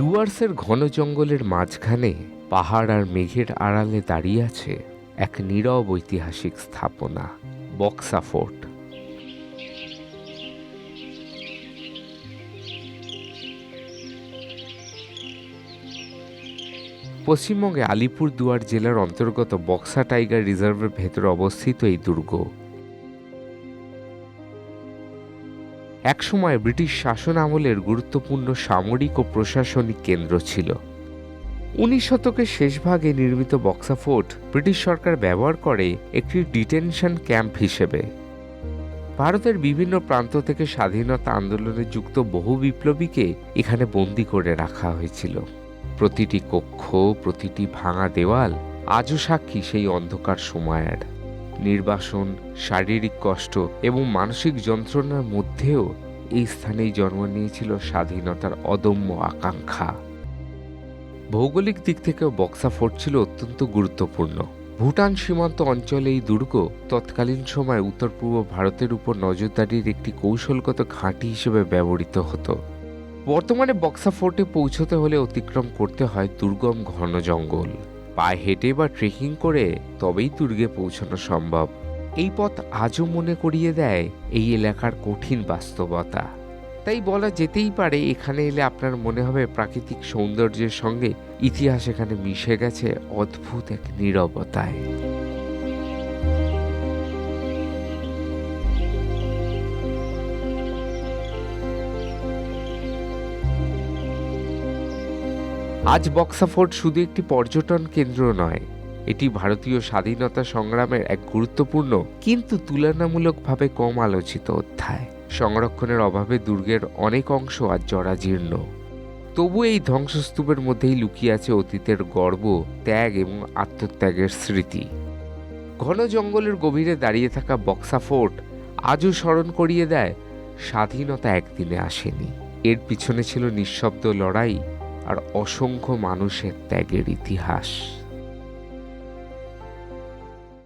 ডুয়ার্সের ঘন জঙ্গলের মাঝখানে পাহাড় আর মেঘের আড়ালে দাঁড়িয়ে আছে এক নীরব ঐতিহাসিক স্থাপনা, বক্সা ফোর্ট। পশ্চিমবঙ্গে আলিপুরদুয়ার জেলার অন্তর্গত বক্সা টাইগার রিজার্ভের ভেতরে অবস্থিত এই দুর্গ একসময় ব্রিটিশ শাসন আমলের গুরুত্বপূর্ণ সামরিক ও প্রশাসনিক কেন্দ্র ছিল। 19 শতকের শেষ ভাগে নির্মিত বক্সা ফোর্ট ব্রিটিশ সরকার ব্যবহার করে একটি ডিটেনশন ক্যাম্প হিসেবে। ভারতের বিভিন্ন প্রান্ত থেকে স্বাধীনতা আন্দোলনে যুক্ত বহু বিপ্লবীকে এখানে বন্দী করে রাখা হয়েছিল। প্রতিটি কক্ষ, প্রতিটি ভাঙা দেওয়াল আজও সাক্ষী সেই অন্ধকার সময়ের। নির্বাসন, শারীরিক কষ্ট এবং মানসিক যন্ত্রণার মধ্যেও এই স্থানেই জন্ম নিয়েছিল স্বাধীনতার অদম্য আকাঙ্ক্ষা। ভৌগোলিক দিক থেকেও বক্সা ফোর্ট ছিল অত্যন্ত গুরুত্বপূর্ণ। ভুটান সীমান্ত অঞ্চলে এই দুর্গ তৎকালীন সময়ে উত্তর পূর্ব ভারতের উপর নজরদারির একটি কৌশলগত ঘাঁটি হিসেবে ব্যবহৃত হতো। বর্তমানে বক্সা ফোর্টে পৌঁছতে হলে অতিক্রম করতে হয় দুর্গম ঘন জঙ্গল। পায়ে হেঁটে বা ট্রেকিং করে তবেই দুর্গে পৌঁছানো সম্ভব। এই পথ আজও মনে করিয়ে দেয় এই এলাকার কঠিন বাস্তবতা। তাই বলা যেতেই পারে এখানে এলে আপনার মনে হবে প্রাকৃতিক সৌন্দর্যের সঙ্গে ইতিহাস এখানে মিশে গেছে অদ্ভুত এক নীরবতায়। আজ বক্সা ফোর্ট শুধু একটি পর্যটন কেন্দ্র নয়, এটি ভারতীয় স্বাধীনতা সংগ্রামের এক গুরুত্বপূর্ণ কিন্তু তুলনামূলকভাবে কম আলোচিত অধ্যায়। সংরক্ষণের অভাবে দুর্গের অনেক অংশ আজ জরাজীর্ণ। তবু এই ধ্বংসস্তূপের মধ্যেই লুকিয়ে আছে অতীতের গর্ব, ত্যাগ এবং আত্মত্যাগের স্মৃতি। ঘন জঙ্গলের গভীরে দাঁড়িয়ে থাকা বক্সা ফোর্ট আজও স্মরণ করিয়ে দেয় স্বাধীনতা একদিনে আসেনি। এর পিছনে ছিল নিঃশব্দ লড়াই আর অসংখ্য মানুষের ত্যাগের ইতিহাস।